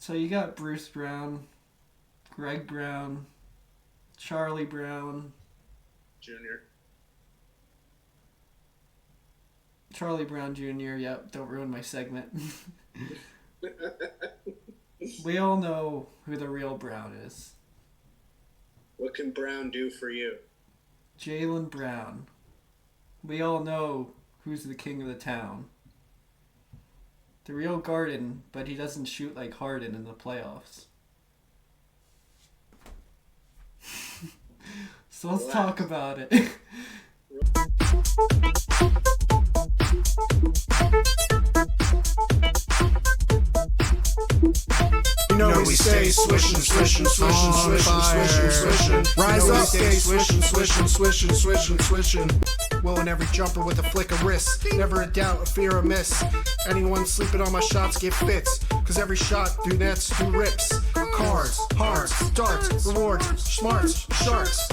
So you got Bruce Brown, Greg Brown, Charlie Brown. Junior. Charlie Brown Jr., yep, don't ruin my segment. We all know who the real Brown is. What can Brown do for you? Jaylen Brown. We all know who's the king of the town. The real Garden, but he doesn't shoot like Harden in the playoffs. So let's talk about it. You know we stay swishing, swishing, swishing, swishing, swishing, swishing. Rise up, stay swishing, swishing, swishing, swishing, swishing. Willing every jumper with a flick of wrist. Never a doubt, a fear, a miss. Anyone sleeping on my shots get fits. Cause every shot through nets, through rips. Cards, hearts, darts, rewards, smarts, sharks.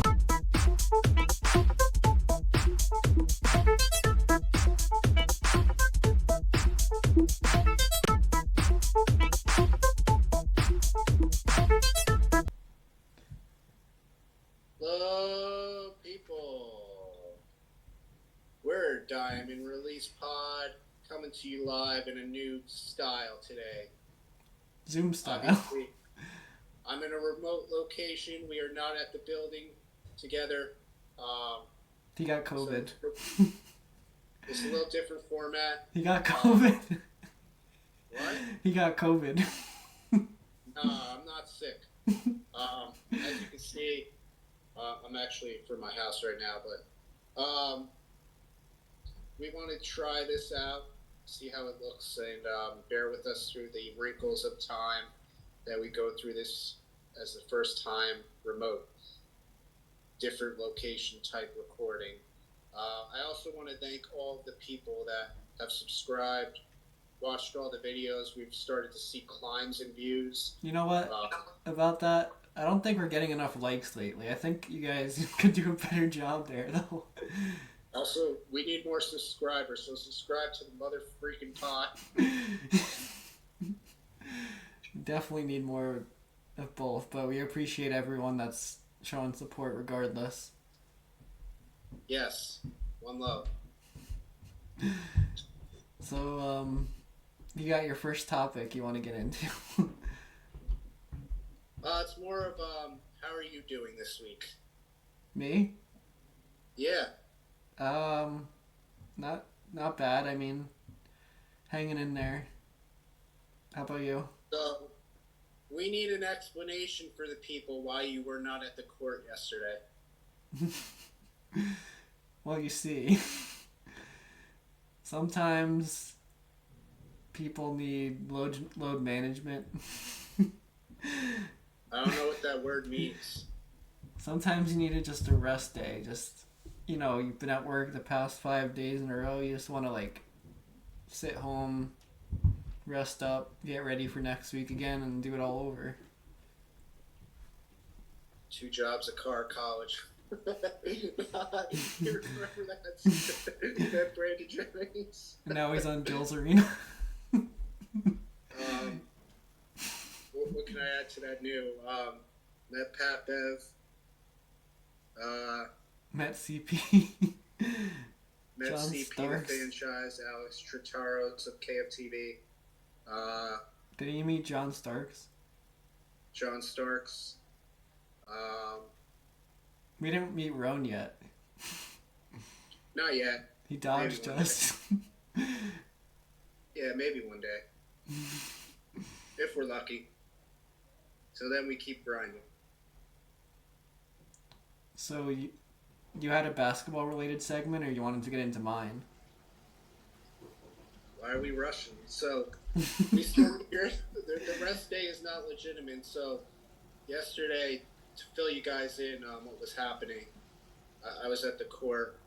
Hello, people. We're Diamond Release Pod, coming to you live in a new style today. Zoom style. Obviously, I'm in a remote location. We are not at the building together. He got COVID. So it's a little different format. He got COVID. What? He got COVID. I'm not sick. As you can see, I'm actually from my house right now, but we want to try this out, see how it looks, and bear with us through the wrinkles of time that we go through this as the first time remote, different location type recording. I also want to thank all of the people that have subscribed, watched all the videos. We've started to see climbs in views. You know what? About that, I don't think we're getting enough likes lately. I think you guys could do a better job there, though. Also, we need more subscribers, so subscribe to the mother freaking pod. Definitely need more of both, but we appreciate everyone that's showing support regardless. Yes, one love. So, you got your first topic you want to get into. It's more of how are you doing this week? Me? Yeah. Not bad. I mean, hanging in there. How about you? So, we need an explanation for the people why you were not at the court yesterday. Well, you see, sometimes people need load management. I don't know what that word means. Sometimes you need just a rest day. Just, you've been at work the past 5 days in a row. You just want to, sit home, rest up, get ready for next week again, and do it all over. 2 jobs, a car, college. You remember that Brandon Jennings? And now he's on Gil's Arena. What can I add to that new? Met Pat Bev. Met CP. Met John CP, Starks. the franchise, Alex Trataros of KFTV. Did you meet John Starks? John Starks. We didn't meet Roan yet. Not yet. He dodged us. Yeah, maybe one day. If we're lucky. So then we keep grinding. So you had a basketball related segment, or you wanted to get into mine? Why are we rushing? So we still the rest day is not legitimate. So yesterday, to fill you guys in on what was happening, I was at the court.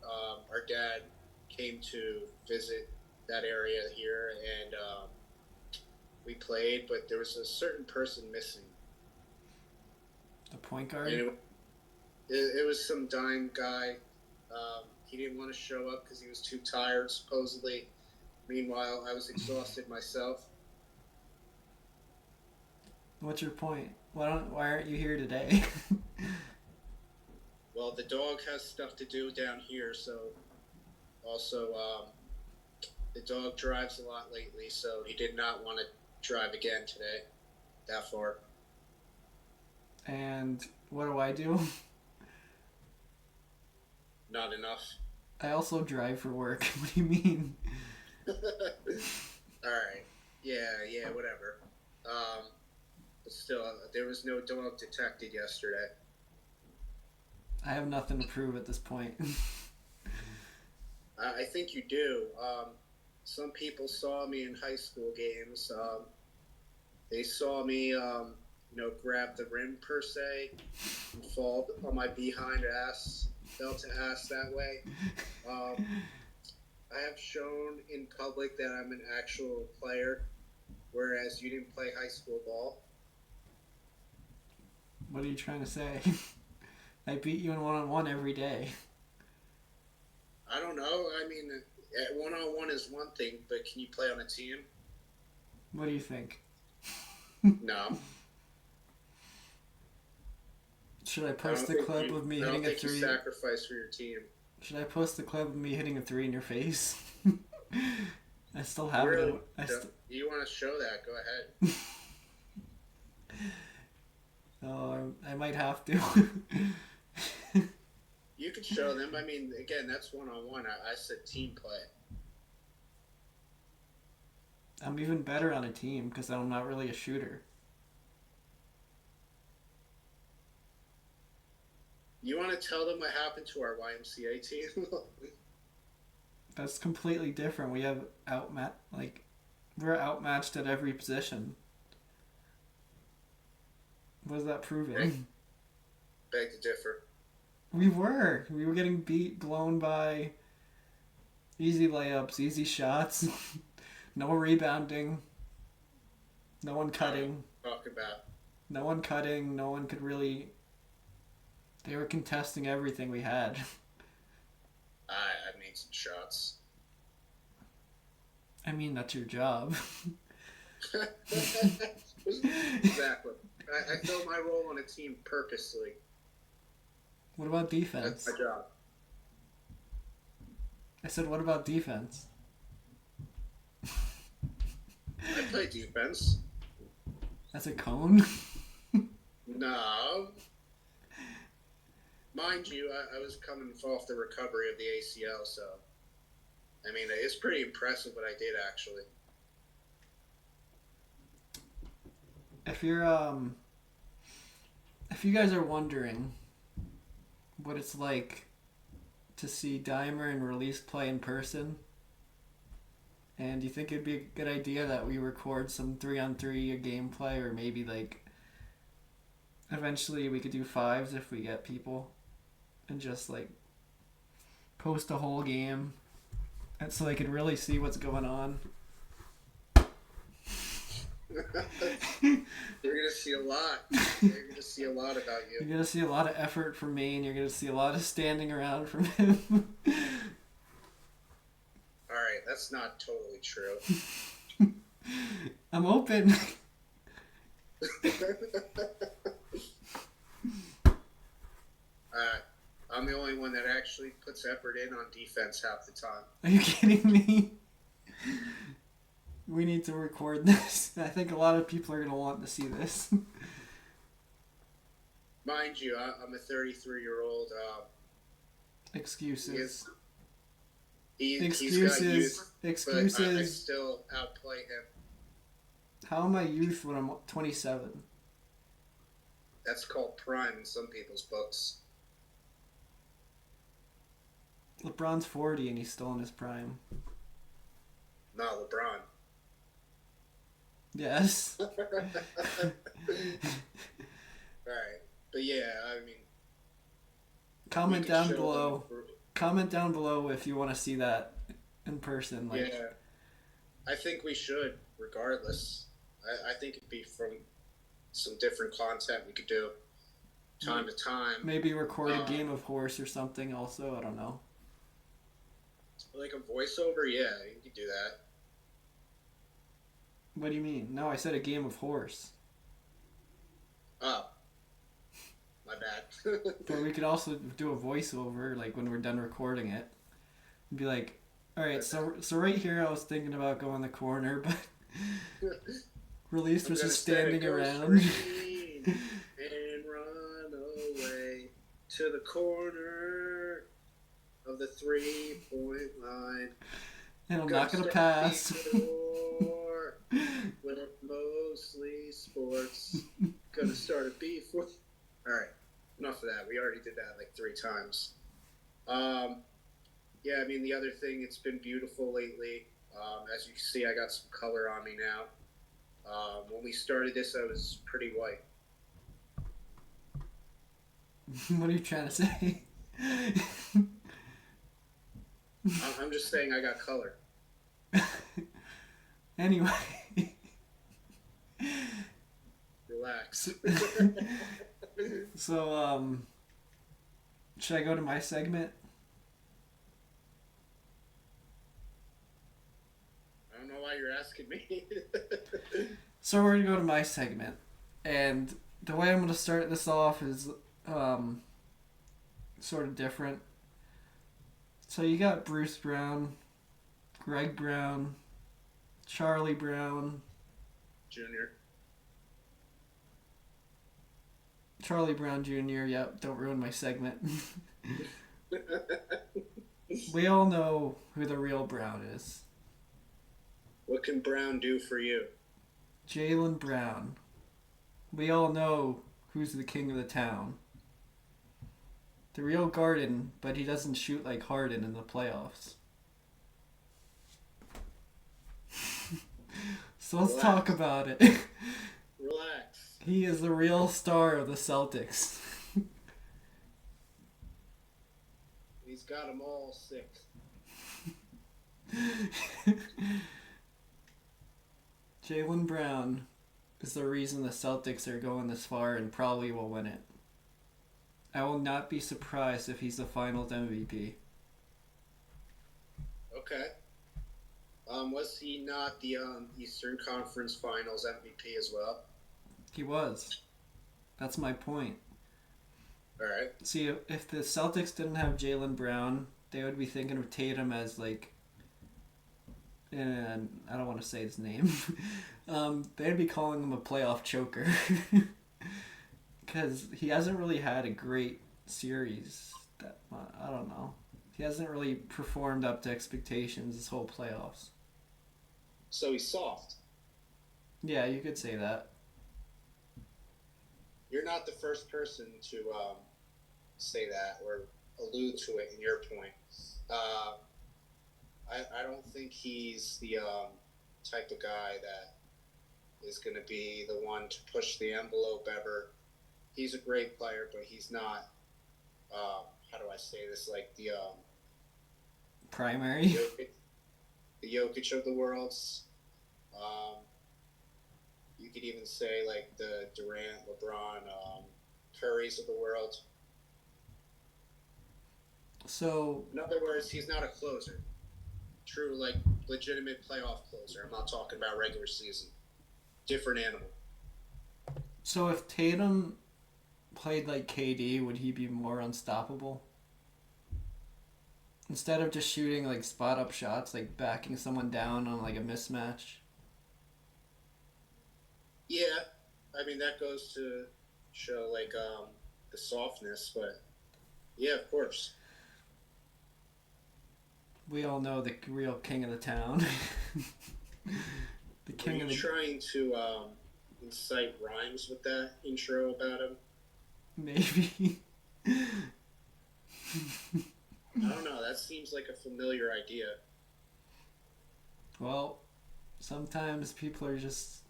Our dad came to visit that area here, and we played, but there was a certain person missing. The point guard? And it was some dime guy. He didn't want to show up because he was too tired, supposedly. Meanwhile, I was exhausted myself. What's your point? Why aren't you here today? Well, the dog has stuff to do down here, so also the dog drives a lot lately, so he did not want to drive again today that far. And what do I do? Not enough. I also drive for work. What do you mean? Alright. Yeah, whatever. But still, there was no dog detected yesterday. I have nothing to prove at this point. I think you do. Some people saw me in high school games. They saw me, grab the rim per se and fall on my behind ass, fell to ass that way. I have shown in public that I'm an actual player, whereas you didn't play high school ball. What are you trying to say? I beat you in one-on-one every day. I don't know. I mean, one-on-one is one thing, but can you play on a team? What do you think? No. Should I post the clip of me hitting a three? You sacrifice for your team. Should I post the clip of me hitting a three in your face? I still have Really? it. You want to show that? Go ahead. Oh, I might have to. You could show them. I mean, again, that's one-on-one. I said team play. I'm even better on a team because I'm not really a shooter. You want to tell them what happened to our YMCA team? That's completely different. We have we're outmatched at every position. What is that proving? Beg to differ. We were getting blown by easy layups, easy shots, no rebounding, no one cutting. Talk about. No one cutting, no one could really... They were contesting everything we had. I made some shots. I mean, that's your job. Exactly. I fill my role on a team purposely. What about defense? That's my job. I said, what about defense? I play defense. That's a cone? No. Mind you, I was coming off the recovery of the ACL, so... I mean, it's pretty impressive what I did, actually. If you guys are wondering what it's like to see Dimer and Release play in person, and you think it'd be a good idea that we record some 3-on-3 gameplay, or maybe eventually we could do 5s if we get people, and just post a whole game, and so they could really see what's going on. You're gonna see a lot. You're gonna see a lot about you. You're gonna see a lot of effort from me, and you're gonna see a lot of standing around from him. Alright, that's not totally true. I'm open. I'm the only one that actually puts effort in on defense half the time. Are you kidding me? We need to record this. I think a lot of people are going to want to see this. Mind you, I'm a 33-year-old. Excuses. He's got youth, Excuses. but I still outplay him. How am I youth when I'm 27? That's called prime in some people's books. LeBron's 40 and he's still in his prime. Not LeBron. Yes. Alright. But yeah, I mean... Comment down below if you want to see that in person. Yeah. I think we should, regardless. I think it'd be from some different content we could do time to time. Maybe record a game of horse or something also. I don't know. Like a voiceover? Yeah, you could do that. What do you mean? No, I said a game of horse. Oh, my bad. But we could also do a voiceover, like when we're done recording it, and be like, "All right, so right here, I was thinking about going the corner, but Release was just standing around." And run away to the corner of the 3-point line. And I'm not gonna pass. With mostly sports. Gonna start a beef with. Alright, enough of that. We already did that like 3 times. Yeah, I mean, the other thing, it's been beautiful lately. As you can see, I got some color on me now. When we started this, I was pretty white. What are you trying to say? I'm just saying I got color. Anyway. Relax. So, should I go to my segment? I don't know why you're asking me. So we're gonna go to my segment, and the way I'm gonna start this off is sort of different. So you got Bruce Brown, Greg Brown, Charlie Brown, Junior. Charlie Brown Jr. Yep, don't ruin my segment. We all know who the real Brown is. What can Brown do for you? Jaylen Brown. We all know who's the king of the town. The real Garden, but he doesn't shoot like Harden in the playoffs. So let's talk about it. Relax. He is the real star of the Celtics. He's got them all sick. Jaylen Brown is the reason the Celtics are going this far and probably will win it. I will not be surprised if he's the Finals MVP. Okay. Was he not the Eastern Conference Finals MVP as well? He was. That's my point. All right. See, if the Celtics didn't have Jaylen Brown, they would be thinking of Tatum as like, and I don't want to say his name. They'd be calling him a playoff choker. Because he hasn't really had a great series. I don't know. He hasn't really performed up to expectations this whole playoffs. So he's soft. Yeah, you could say that. You're not the first person to say that or allude to it in your point. I don't think he's the type of guy that is going to be the one to push the envelope ever. He's a great player, but he's not, how do I say this, like the primary? The Jokic of the worlds. You could even say like the Durant, LeBron, Currys of the world. So, in other words, he's not a closer. True, like legitimate playoff closer. I'm not talking about regular season. Different animal. So if Tatum played like KD, would he be more unstoppable? Instead of just shooting like spot up shots, like backing someone down on like a mismatch. Yeah, I mean that goes to show like the softness, but yeah, of course. We all know the real king of the town. The king of the. Trying to incite rhymes with that intro about him? Maybe. I don't know. That seems like a familiar idea. Well, sometimes people are just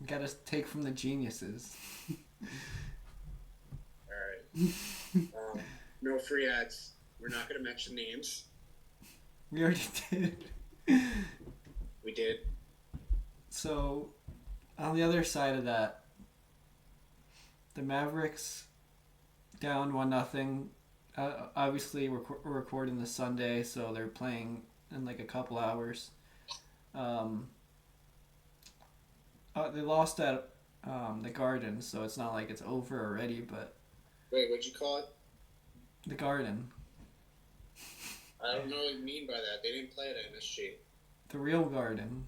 gotta take from the geniuses. All right. No free ads. We're not going to mention names. We already did. We did. So, on the other side of that, the Mavericks down 1-0. Obviously, we're recording this Sunday, so they're playing in like a couple hours. They lost at the Garden, so it's not like it's over already, but Wait, what'd you call it? the Garden. I don't know what you mean by that. They didn't play it at MSG. The real Garden.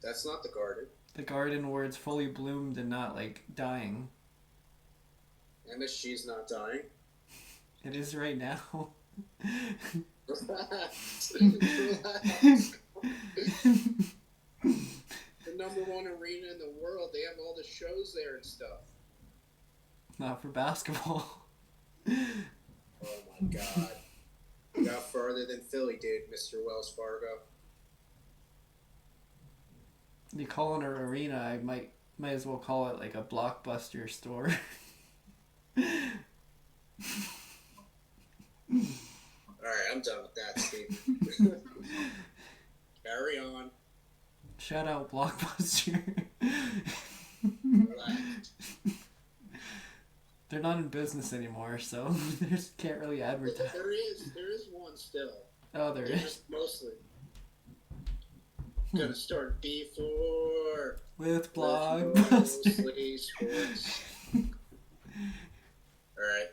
That's not the Garden. The Garden where it's fully bloomed and not, like, dying. MSG's not dying. It is right now. Relax. Relax. The number one arena in the world. They have all the shows there and stuff. Not for basketball. Oh my god. You got farther than Philly did, Mr. Wells Fargo. You call it an arena, I might as well call it like a Blockbuster store. Alright, I'm done with that, Steve. Carry on. Shout out Blockbuster. Relax. They're not in business anymore, so they just can't really advertise. There is one still. Oh, there is. Mostly. Gonna start B4 With Blockbuster. mostly sports. Alright.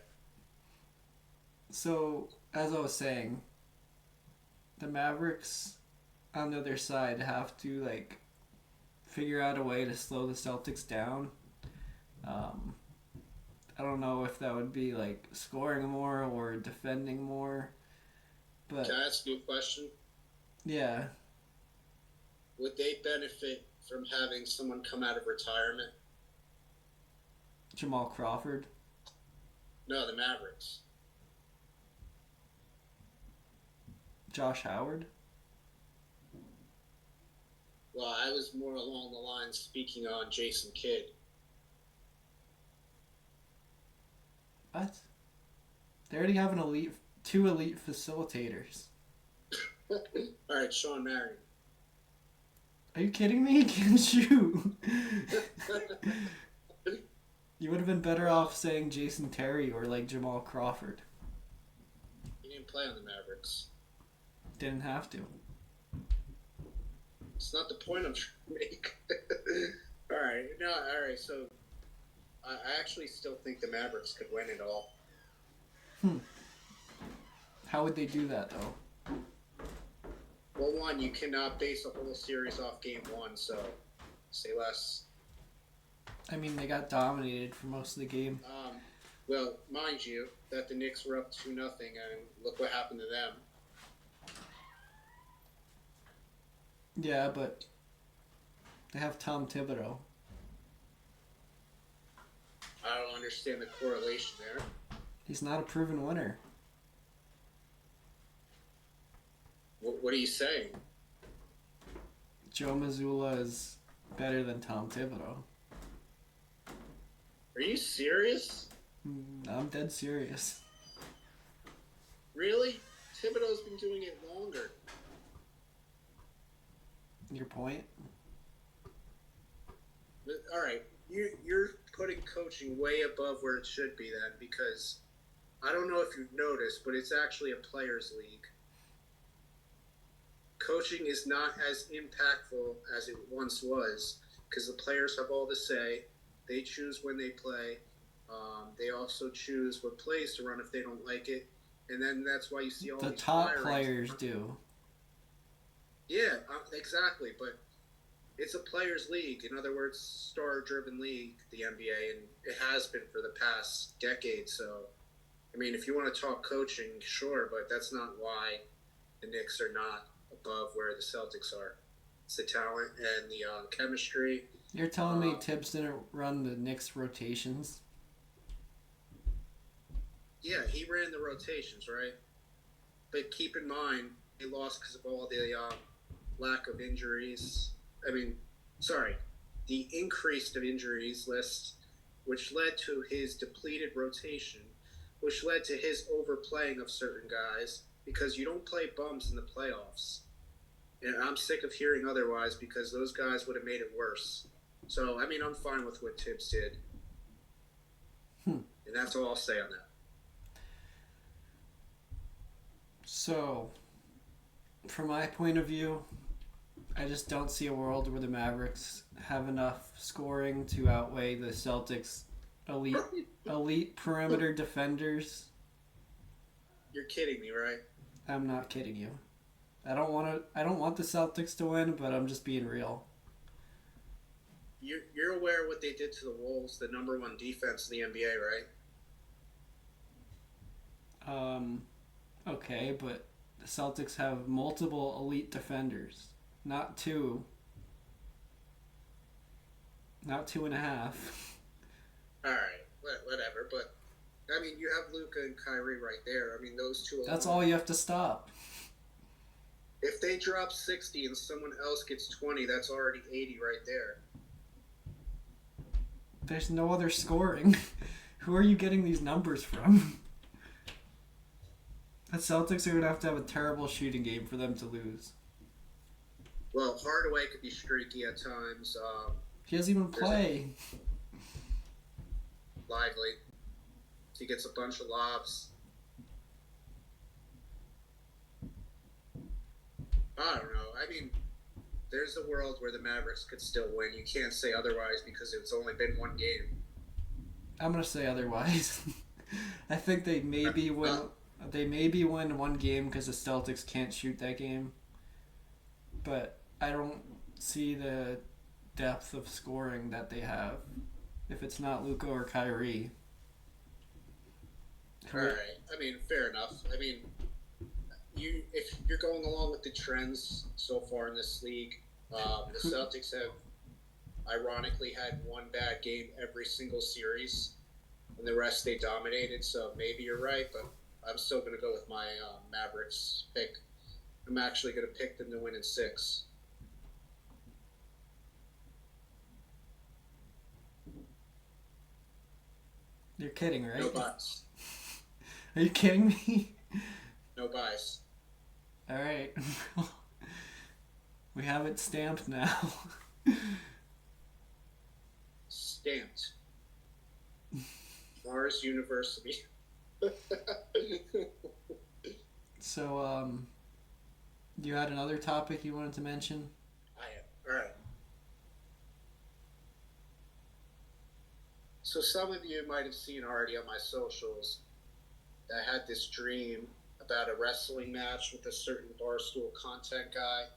So, as I was saying, the Mavericks on the other side have to, like, figure out a way to slow the Celtics down. I don't know if that would be, like, scoring more or defending more. But, Can I ask you a question? yeah. Would they benefit from having someone come out of retirement? Jamal Crawford. No, the Mavericks. Josh Howard. Well, I was more along the lines speaking on Jason Kidd. What? They already have two elite facilitators. Alright, Sean Marion. Are you kidding me? Can't you? You would have been better off saying Jason Terry or like Jamal Crawford. He didn't play on the Mavericks. Didn't have to. It's not the point I'm trying to make. Alright, so I actually still think the Mavericks could win it all. How would they do that though? Well, one, you cannot base a whole series off game one, so say less. I mean, they got dominated for most of the game. Well, mind you, that the Knicks were up 2-0, and look what happened to them. Yeah, but they have Tom Thibodeau. I don't understand the correlation there. He's not a proven winner. What are you saying? Joe Mazzulla is better than Tom Thibodeau. Are you serious? I'm dead serious. Really? Thibodeau's been doing it longer. Your point? All right, you're putting coaching way above where it should be then, because I don't know if you've noticed, but it's actually a players' league. Coaching is not as impactful as it once was because the players have all the say. They choose when they play. They also choose what plays to run if they don't like it, and then that's why you see all The these top firings. players do. Yeah, exactly. But it's a players' league. In other words, star-driven league, the NBA, and it has been for the past decade. So, I mean, if you want to talk coaching, sure, but that's not why the Knicks are not above where the Celtics are. It's the talent and the chemistry. You're telling me Tibbs didn't run the Knicks rotations? Yeah, he ran the rotations, right? But keep in mind, he lost because of all the lack of injuries. The increased of injuries list, which led to his depleted rotation, which led to his overplaying of certain guys, because you don't play bums in the playoffs. And I'm sick of hearing otherwise because those guys would have made it worse. So, I mean, I'm fine with what Tibbs did. And that's all I'll say on that. So, from my point of view, I just don't see a world where the Mavericks have enough scoring to outweigh the Celtics' elite perimeter defenders. You're kidding me, right? I'm not kidding you. I don't want the Celtics to win, but I'm just being real. You're aware of what they did to the Wolves, the number one defense in the NBA, right? Okay, but the Celtics have multiple elite defenders. Not two. Not 2.5. All right, whatever. But I mean, you have Luka and Kyrie right there. I mean, those two. That's all you have to stop. If they drop 60 and someone else gets 20, that's already 80 right there. There's no other scoring. Who are you getting these numbers from? The Celtics are going to have a terrible shooting game for them to lose. Well, Hardaway could be streaky at times. He doesn't even play. Lively. He gets a bunch of lobs. I don't know. I mean, there's a world where the Mavericks could still win. You can't say otherwise because it's only been one game. I'm going to say otherwise. I think they maybe win. They maybe win one game because the Celtics can't shoot that game. But I don't see the depth of scoring that they have if it's not Luka or Kyrie. All right. I mean, fair enough. I mean, if you're going along with the trends so far in this league, the Celtics have ironically had one bad game every single series, and the rest they dominated. So maybe you're right, but I'm still going to go with my Mavericks pick. I'm actually going to pick them to win in 6. You're kidding, right? No bias. Are you kidding me? No bias. All right. We have it stamped now. Stamped. Mars University. So, you had another topic you wanted to mention? I am. All right. So some of you might have seen already on my socials that I had this dream about a wrestling match with a certain Barstool content guy.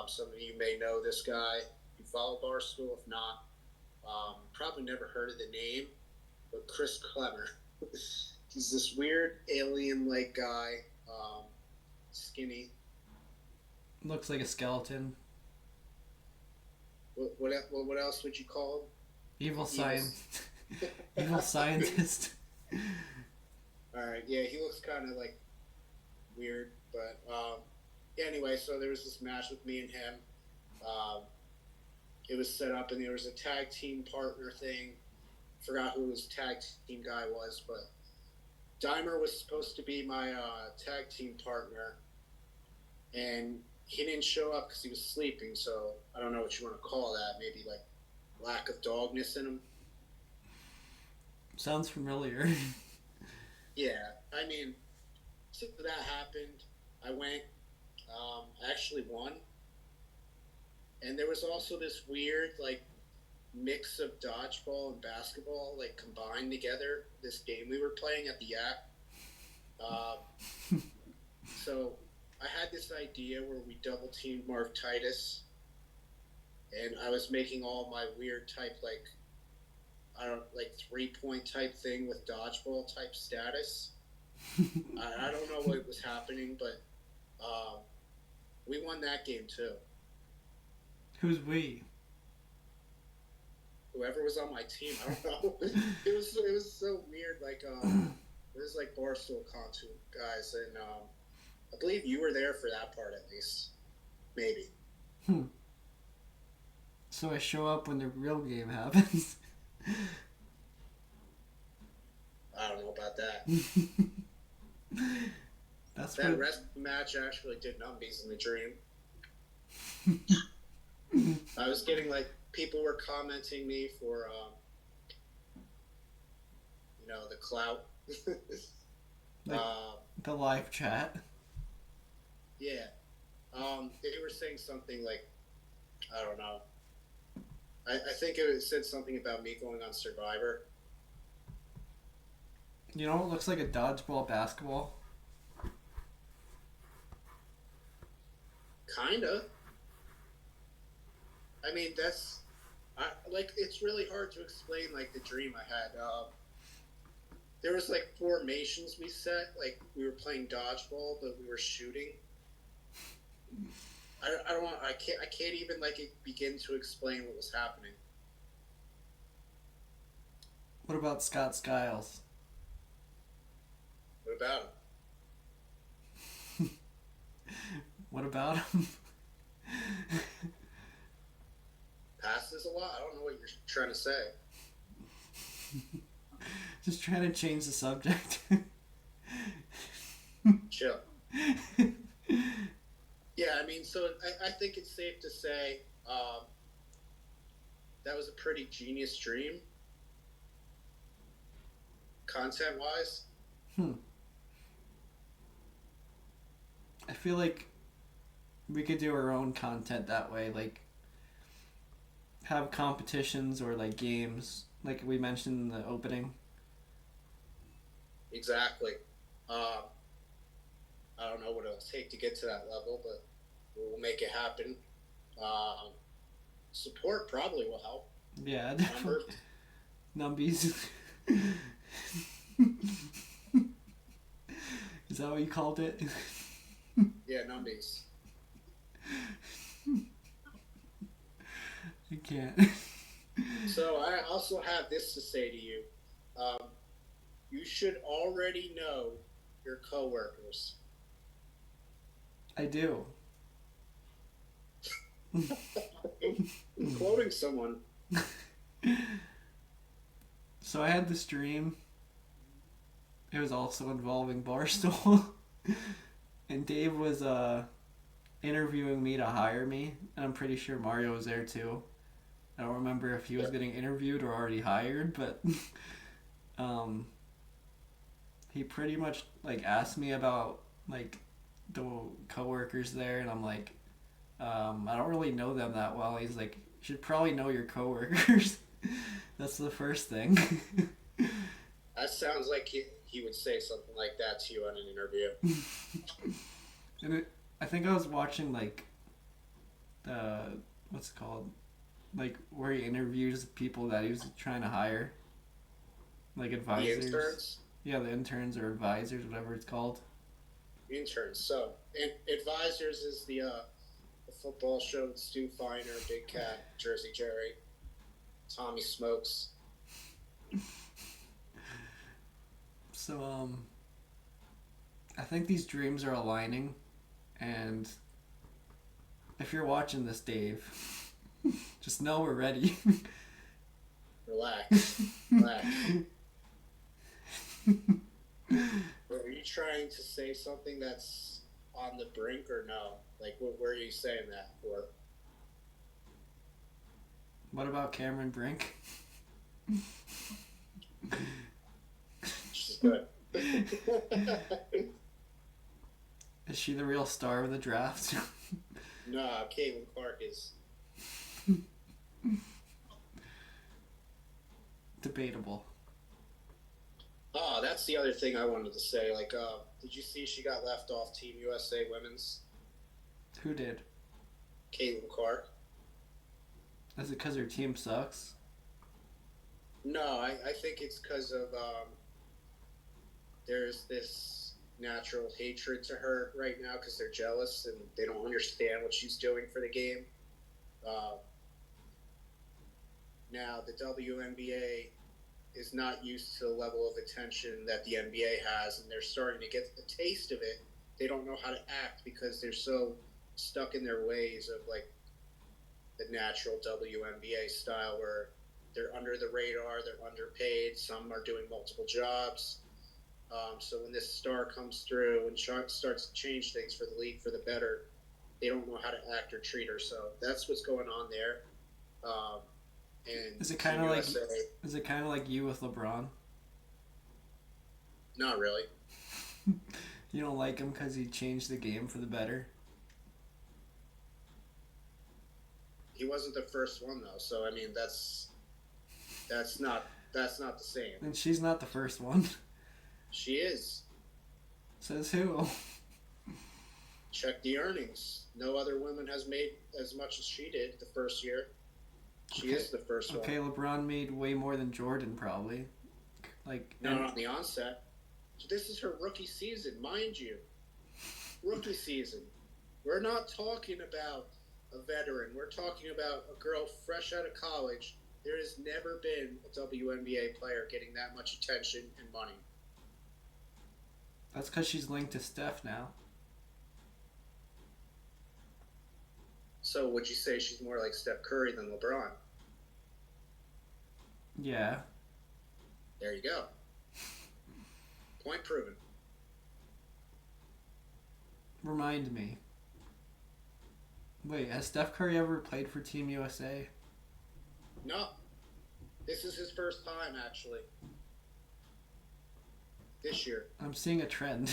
Some of you may know this guy. You follow Barstool? If not, probably never heard of the name, but Chris Clemmer. He's this weird alien-like guy, skinny. Looks like a skeleton. What else would you call him? Evil scientist. All right, yeah, he looks kind of like weird, but anyway, so there was this match with me and him. It was set up, and there was a tag team partner thing. Forgot who his tag team guy was, but Dimer was supposed to be my tag team partner, and he didn't show up because he was sleeping. So I don't know what you want to call that. Maybe like lack of dogness in him. Sounds familiar. Yeah, I mean, so that happened. I went. I actually won, and there was also this weird like mix of dodgeball and basketball like combined together. This game we were playing at the Yak. So I had this idea where we double teamed Marv Titus, and I was making all my weird type like 3-point type thing with dodgeball type status. I don't know what was happening, but we won that game too. Who's we? Whoever was on my team, I don't know. It was so weird. Like it was like Barstool content guys, and I believe you were there for that part at least, maybe. So I show up when the real game happens. I don't know about that. That rest of the match actually did numbies in the dream. I was getting like people were commenting me for the clout. The live chat. Yeah. They were saying something like I don't know. I think it said something about me going on Survivor. You know, it looks like a dodgeball basketball. Kinda. I mean, it's really hard to explain, like, the dream I had. There was, like, formations we set. Like, we were playing dodgeball, but we were shooting. I can't even, like, begin to explain what was happening. What about Scott Skiles? What about him? What about him? Passes a lot? I don't know what you're trying to say. Just trying to change the subject. Chill. Yeah, I mean, so I think it's safe to say that was a pretty genius dream, content-wise. I feel like we could do our own content that way, like have competitions or like games, like we mentioned in the opening. Exactly. I don't know what it'll take to get to that level, but we'll make it happen. Support probably will help. Yeah, Numbers. Numbies. Is that what you called it? Yeah, numbies. I can't. So I also have this to say to you. You should already know your coworkers. I do. I'm quoting someone. So I had this dream. It was also involving Barstool. And Dave was interviewing me to hire me. And I'm pretty sure Mario was there too. I don't remember if he was getting interviewed or already hired, but he pretty much like asked me about like the coworkers there, and I'm like, I don't really know them that well. He's like, you should probably know your coworkers. That's the first thing. That sounds like he would say something like that to you on an interview. And I think I was watching like what's it called? Like where he interviews people that he was trying to hire. Like advisors. The interns? Yeah, the interns or advisors, whatever it's called. Interns. So, Advisors is the football show with Stu Feiner, Big Cat, Jersey Jerry, Tommy Smokes. So, I think these dreams are aligning, and if you're watching this, Dave, just know we're ready. Relax. Are you trying to say something that's on the brink or no? Like, where are you saying that for? What about Cameron Brink? She's good. Is she the real star of the draft? Nah, Caitlin Clark is. Debatable. Oh, that's the other thing I wanted to say. Like, did you see she got left off Team USA Women's? Who did? Caitlin Clark. Is it because her team sucks? No, I think it's because of there's this natural hatred to her right now because they're jealous and they don't understand what she's doing for the game. Now, the WNBA is not used to the level of attention that the NBA has, and they're starting to get a taste of it. They don't know how to act because they're so stuck in their ways of like the natural WNBA style where they're under the radar, they're underpaid, some are doing multiple jobs. So when this star comes through and starts to change things for the league for the better, they don't know how to act or treat her. So that's what's going on there. And Is it kind of like you with LeBron? Not really. You don't like him because he changed the game for the better? He wasn't the first one though, so I mean that's not the same. And she's not the first one. She is. Says who? Check the earnings. No other woman has made as much as she did the first year. She is the first Okay, one. LeBron made way more than Jordan probably. Like Not on the onset. So this is her rookie season, mind you. Rookie season. We're not talking about a veteran. We're talking about a girl fresh out of college. There has never been a WNBA player getting that much attention and money. That's because she's linked to Steph now. So would you say she's more like Steph Curry than LeBron? Yeah. There you go. Point proven. Remind me. Wait, has Steph Curry ever played for Team USA? No. This is his first time, actually. This year. I'm seeing a trend.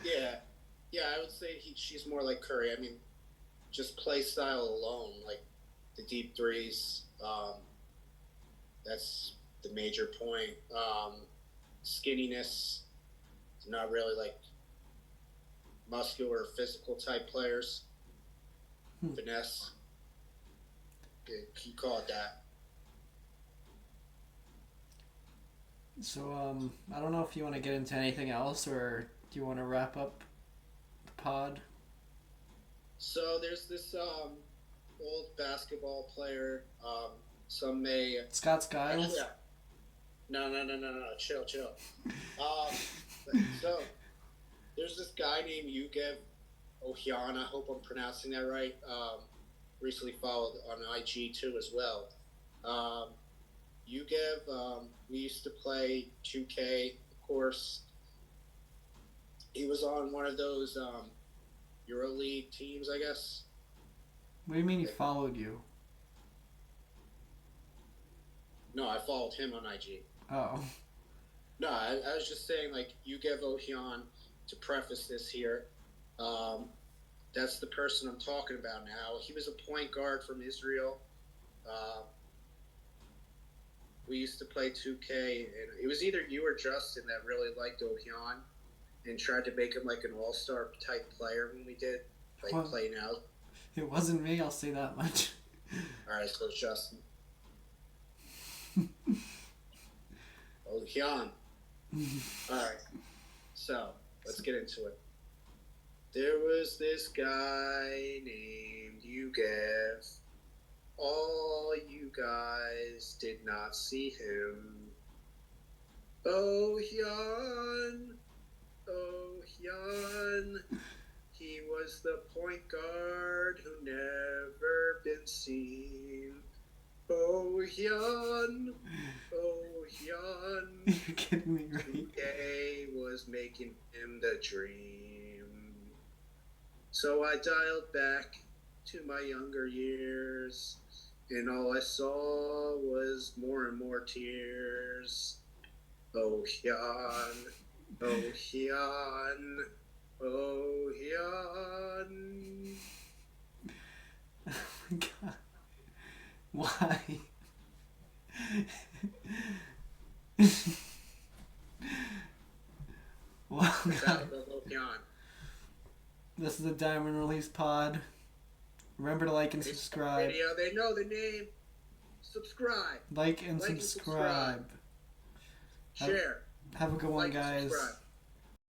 Yeah. Yeah, I would say she's more like Curry. I mean, just play style alone, like the deep threes. That's the major point. Skinniness. Not really like muscular, physical type players. Finesse. You call it that. So, I don't know if you want to get into anything else or do you want to wrap up the pod? So there's this old basketball player. Some may Scott Skiles? Yeah. No. Chill. So there's this guy named Yugev Ohian. I hope I'm pronouncing that right. Recently followed on IG too as well. Yugev, we used to play 2K, of course. He was on one of those EuroLeague teams, I guess. What do you mean he followed you? No, I followed him on IG. Oh. No, I was just saying, like, Yugev Ohian, to preface this here, that's the person I'm talking about now. He was a point guard from Israel. We used to play 2K, and it was either you or Justin that really liked Ohian and tried to make him like an all-star type player when we did, like, Well, playing out. It wasn't me, I'll say that much. All right, so it's Justin. Ohian. All right, so let's get into it. There was this guy named Yugev. All you guys did not see him. Ohian. He was the point guard who never been seen. Ohian. You're kidding me, right? 2K was making him the dream. So I dialed back to my younger years, and all I saw was more and more tears. Ohian. Oh my god. Why? Well, God. This is a Diamond Release pod. Remember to like and subscribe. Video, they know the name. Subscribe. Like and subscribe. Share. Have a good one, Like and guys. subscribe.